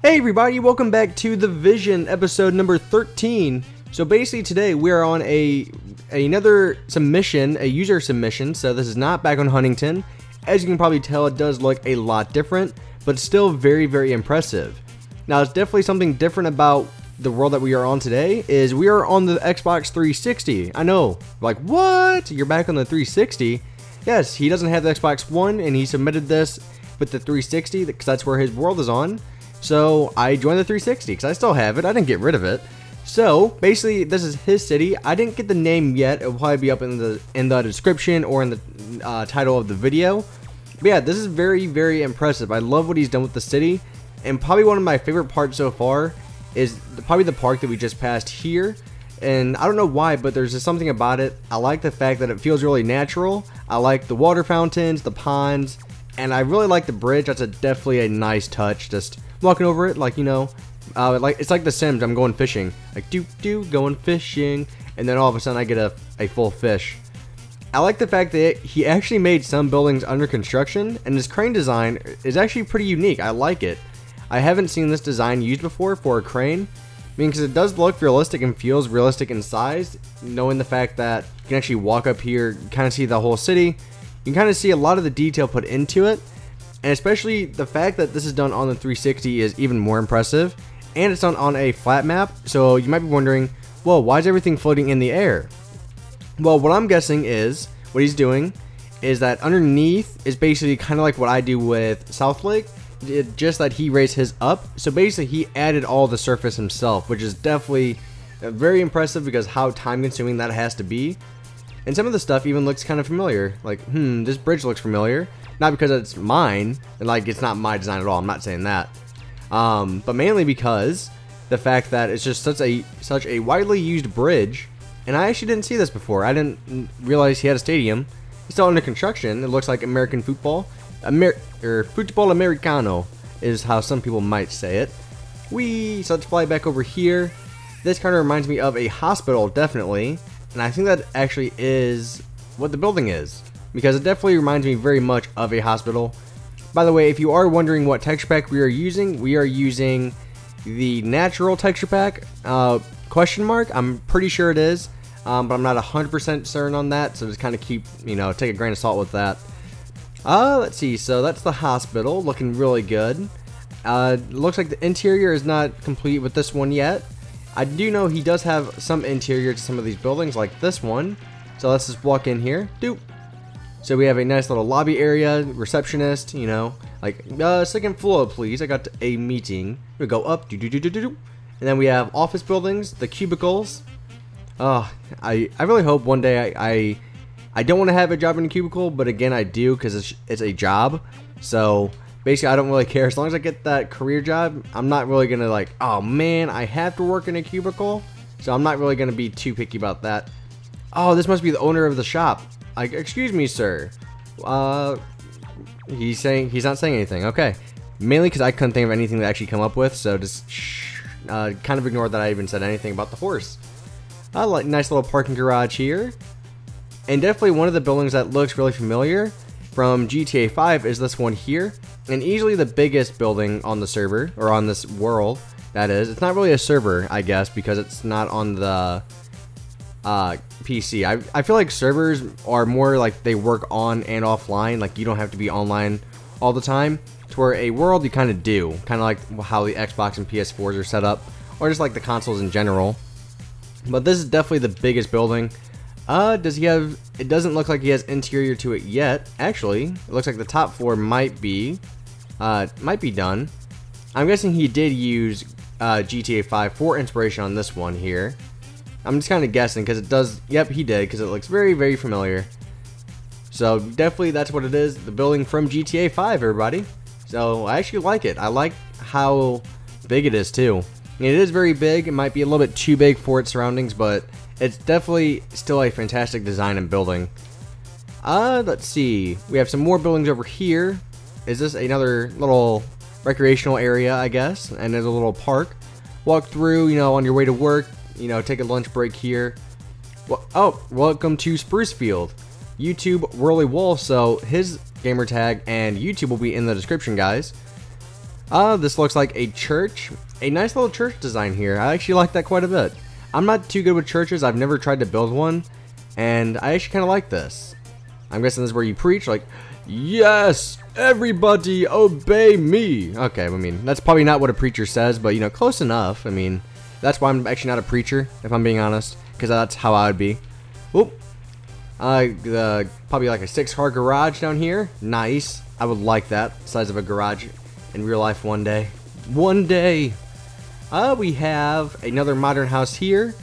Hey everybody, welcome back to The Vision, episode number 13. So basically today we are on another submission, a user submission, so this is not back on Huntington. As you can probably tell, it does look a lot different, but still very, very impressive. Now it's definitely something different about the world that we are on today, is we are on the Xbox 360. I know, like what? You're back on the 360? Yes, he doesn't have the Xbox One and he submitted this with the 360 because that's where his world is on. So I joined the 360 because I still have it. I didn't get rid of it. So basically, this is his city. I didn't get the name yet. It'll probably be up in the description or in the title of the video. But yeah, this is very, very impressive. I love what he's done with the city, and probably one of my favorite parts so far is probably the park that we just passed here. And I don't know why, but there's just something about it. I like the fact that it feels really natural. I like the water fountains, the ponds, and I really like the bridge. That's definitely a nice touch. Just walking over it, like, you know, like it's like The Sims. I'm going fishing, like going fishing, and then all of a sudden I get a full fish. I like the fact that he actually made some buildings under construction, and his crane design is actually pretty unique. I like it. I haven't seen this design used before for a crane, because it does look realistic and feels realistic in size, knowing the fact that you can actually walk up here, kind of see the whole city. You can kind of see a lot of the detail put into it. And especially the fact that this is done on the 360 is even more impressive. And it's done on a flat map, so you might be wondering, well, why is everything floating in the air? Well, what I'm guessing is, what he's doing is that underneath is basically kind of like what I do with South Lake, just that he raised his up. So basically he added all the surface himself, which is definitely very impressive because how time consuming that has to be. And some of the stuff even looks kind of familiar, like, this bridge looks familiar. Not because it's mine, and like it's not my design at all, I'm not saying that. But mainly because the fact that it's just such a widely used bridge, and I actually didn't see this before. I didn't realize he had a stadium. It's still under construction. It looks like American football. Football Americano is how some people might say it. So let's fly back over here. This kind of reminds me of a hospital, definitely. And I think that actually is what the building is, because it definitely reminds me very much of a hospital. By the way, if you are wondering what texture pack we are using the natural texture pack, question mark. I'm pretty sure it is, but I'm not 100% certain on that, so just kind of keep, take a grain of salt with that. Let's see, so that's the hospital, looking really good. Looks like the interior is not complete with this one yet. I do know he does have some interior to some of these buildings, like this one. So let's just walk in here. Doop. So we have a nice little lobby area, receptionist, like, second floor, please. I got a meeting. We go up, and then we have office buildings, the cubicles. I really hope one day I don't want to have a job in a cubicle, but again, I do because it's a job. So basically, I don't really care. As long as I get that career job, I'm not really going to like, oh man, I have to work in a cubicle. So I'm not really going to be too picky about that. Oh, this must be the owner of the shop. Like, excuse me, sir. He's not saying anything. Okay. Mainly because I couldn't think of anything to actually come up with, so just kind of ignore that I even said anything about the horse. Nice little parking garage here. And definitely one of the buildings that looks really familiar from GTA 5 is this one here. And easily the biggest building on the server, or on this world, that is. It's not really a server, I guess, because it's not on the PC. I feel like servers are more like they work on and offline, like you don't have to be online all the time, to where a world you kind of do, kind of like how the Xbox and PS4s are set up, or just like the consoles in general. But this is definitely the biggest building. It doesn't look like he has interior to it yet. Actually, it looks like the top floor might be done. I'm guessing he did use GTA 5 for inspiration on this one here. I'm just kind of guessing because it does. Yep, he did, because it looks very, very familiar. So definitely that's what it is. The building from GTA 5, everybody. So I actually like it. I like how big it is too. It is very big. It might be a little bit too big for its surroundings, but it's definitely still a fantastic design and building. Let's see. We have some more buildings over here. Is this another little recreational area, I guess? And there's a little park. Walk through, on your way to work. Take a lunch break here. Well, welcome to Sprucefield. YouTube whirlywolf, so his gamertag and YouTube will be in the description, guys. This looks like a church. A nice little church design here. I actually like that quite a bit. I'm not too good with churches. I've never tried to build one, and I actually kind of like this. I'm guessing this is where you preach, like, yes, everybody obey me. Okay, I mean, that's probably not what a preacher says, but, you know, close enough. I mean, that's why I'm actually not a preacher, if I'm being honest, because that's how I would be. Whoop. Probably like a 6-car garage down here. Nice. I would like that size of a garage in real life one day. One day. We have another modern house here.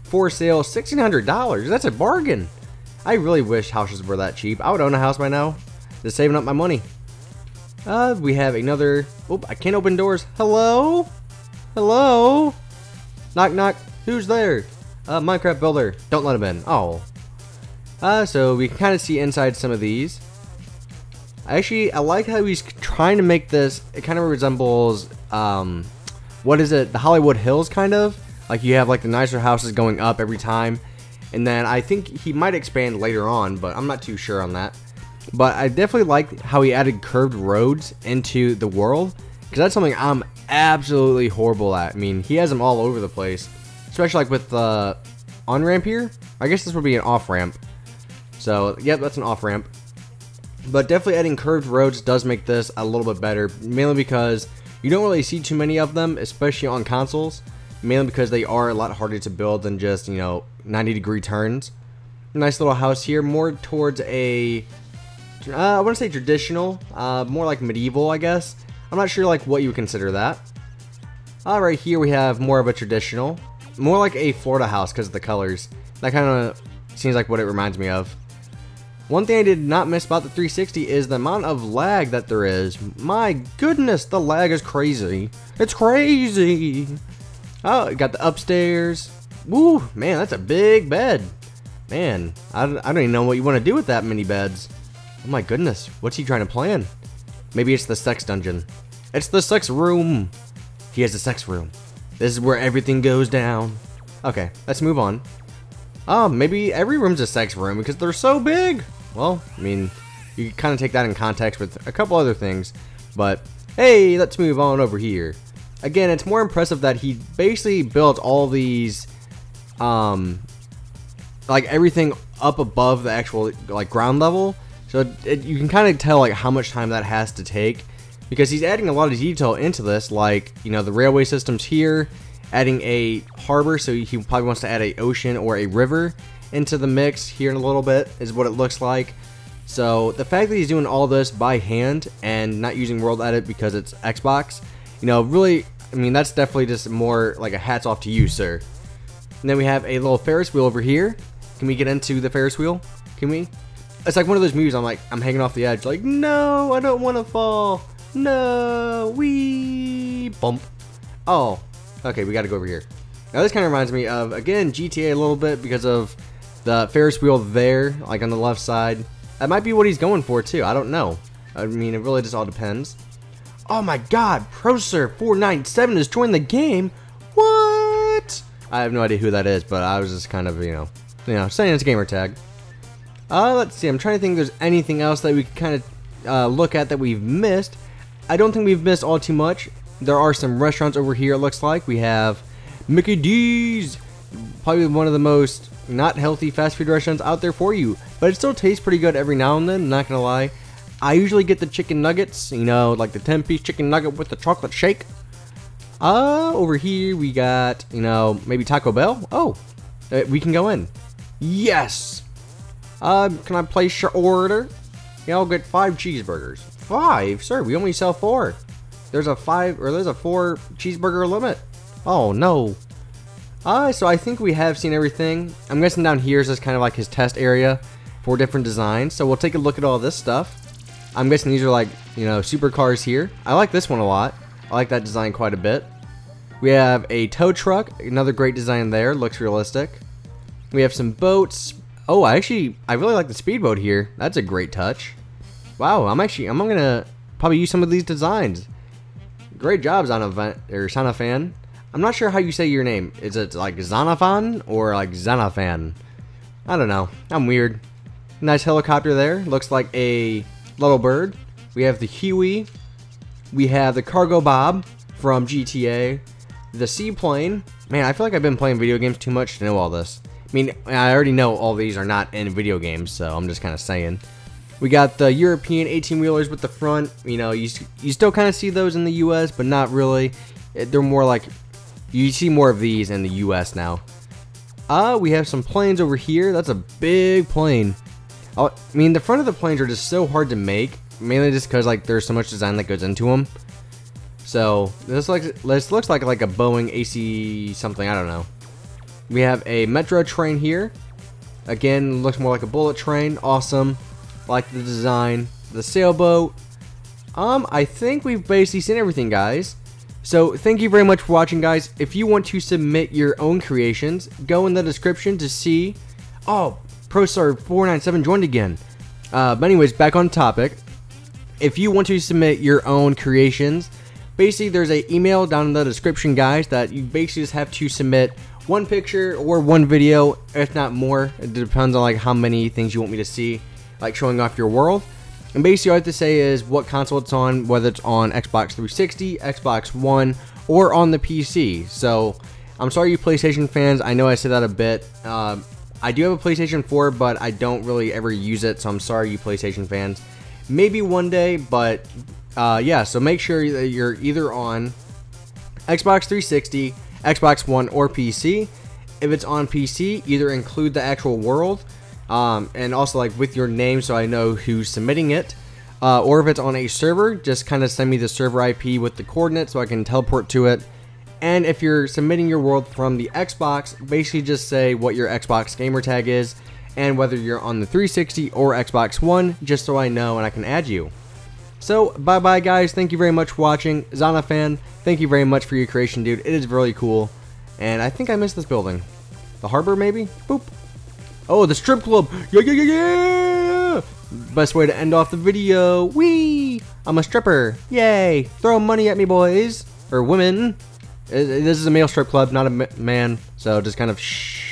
For sale, $1,600. That's a bargain. I really wish houses were that cheap. I would own a house by now. Just saving up my money. We have another... Oh, I can't open doors. Hello? Hello? Knock, knock. Who's there? Minecraft builder. Don't let him in. Oh. So we can kind of see inside some of these. Actually, I like how he's trying to make this... It kind of resembles... what is it? The Hollywood Hills, kind of? Like, you have, like, the nicer houses going up every time. And then I think he might expand later on, but I'm not too sure on that. But I definitely like how he added curved roads into the world, because that's something I'm absolutely horrible at. I mean, he has them all over the place, especially like with the on-ramp here. I guess this would be an off-ramp. So, yep, that's an off-ramp. But definitely adding curved roads does make this a little bit better, mainly because you don't really see too many of them, especially on consoles, mainly because they are a lot harder to build than just, you know, 90-degree turns. Nice little house here, more towards a... I wouldn't say traditional, more like medieval, I guess. I'm not sure like what you would consider that. Right here we have more of a traditional, more like a Florida house because of the colors. That kind of seems like what it reminds me of. One thing I did not miss about the 360 is the amount of lag that there is. My goodness, the lag is crazy. It's crazy. Oh, got the upstairs. Woo, man, that's a big bed. Man, I don't even know what you want to do with that many beds. Oh my goodness, what's he trying to plan? Maybe it's the sex dungeon. It's the sex room. He has a sex room. This is where everything goes down. Okay, let's move on. Maybe every room's a sex room because they're so big. Well, I mean, you can kind of take that in context with a couple other things. But, hey, let's move on over here. Again, it's more impressive that he basically built all these, like everything up above the actual, like, ground level. So you can kind of tell like how much time that has to take, because he's adding a lot of detail into this, like, you know, the railway systems here, adding a harbor, so he probably wants to add a ocean or a river into the mix here in a little bit is what it looks like. So the fact that he's doing all this by hand and not using World Edit because it's Xbox, you know, really, I mean, that's definitely just more like a hats off to you, sir. And then we have a little Ferris wheel over here. Can we get into the Ferris wheel? Can we? It's like one of those movies, I'm hanging off the edge, like, no, I don't want to fall. No, wee, bump. Oh, okay, we got to go over here. Now this kind of reminds me of, again, GTA a little bit because of the Ferris wheel there, like on the left side. That might be what he's going for too, I don't know. I mean, it really just all depends. Oh my god, ProSir497 has joined the game. What? I have no idea who that is, but I was just kind of, you know, saying it's Gamertag. Let's see, I'm trying to think if there's anything else that we can kind of look at that we've missed. I don't think we've missed all too much. There are some restaurants over here, it looks like. We have Mickey D's, probably one of the most not healthy fast food restaurants out there for you, but it still tastes pretty good every now and then, not gonna lie. I usually get the chicken nuggets, you know, like the 10-piece chicken nugget with the chocolate shake. Over here we got, you know, maybe Taco Bell. Oh, we can go in. Yes! Can I place your order? Yeah, I'll get 5 cheeseburgers. 5? Sir, we only sell 4. There's a 4 cheeseburger limit. Oh, no. So I think we have seen everything. I'm guessing down here is just kind of like his test area for different designs. So we'll take a look at all this stuff. I'm guessing these are like, you know, supercars here. I like this one a lot. I like that design quite a bit. We have a tow truck. Another great design there. Looks realistic. We have some boats. Oh, I really like the speedboat here. That's a great touch. Wow, I'm gonna probably use some of these designs. Great job, Zanafan. I'm not sure how you say your name. Is it like Zanafan or like Zanafan? I don't know. I'm weird. Nice helicopter there. Looks like a little bird. We have the Huey. We have the Cargo Bob from GTA. The Seaplane. Man, I feel like I've been playing video games too much to know all this. I mean, I already know all these are not in video games, so I'm just kind of saying. We got the European 18-wheelers with the front. You know, you still kind of see those in the US, but not really. They're more like, you see more of these in the US now. We have some planes over here. That's a big plane. I mean, the front of the planes are just so hard to make, mainly just because like there's so much design that goes into them. So this looks like a Boeing AC something, I don't know. We have a metro train here. Again, looks more like a bullet train. Awesome. Like the design. The sailboat. I think we've basically seen everything, guys. So thank you very much for watching, guys. If you want to submit your own creations, go in the description to see. Oh, ProStar497 joined again. But anyways, back on topic. If you want to submit your own creations, basically there's an email down in the description, guys, that you basically just have to submit one picture or one video, if not more. It depends on like how many things you want me to see, like showing off your world. And basically all I have to say is what console it's on, whether it's on Xbox 360, Xbox One, or on the PC. So I'm sorry you PlayStation fans, I know I said that a bit. I do have a PlayStation 4, but I don't really ever use it, so I'm sorry you PlayStation fans. Maybe one day, but yeah, so make sure that you're either on Xbox 360, Xbox One, or PC. If it's on PC, either include the actual world, and also like with your name so I know who's submitting it, or if it's on a server, just kind of send me the server IP with the coordinates so I can teleport to it. And if you're submitting your world from the Xbox, basically just say what your Xbox gamertag is, and whether you're on the 360 or Xbox One, just so I know and I can add you. So, bye-bye, guys. Thank you very much for watching. Zonafan, thank you very much for your creation, dude. It is really cool. And I think I missed this building. The harbor, maybe? Boop. Oh, the strip club. Yeah, yeah, yeah, yeah! Best way to end off the video. Whee! I'm a stripper. Yay! Throw money at me, boys. Or women. This is a male strip club, not a man. So, just kind of shh.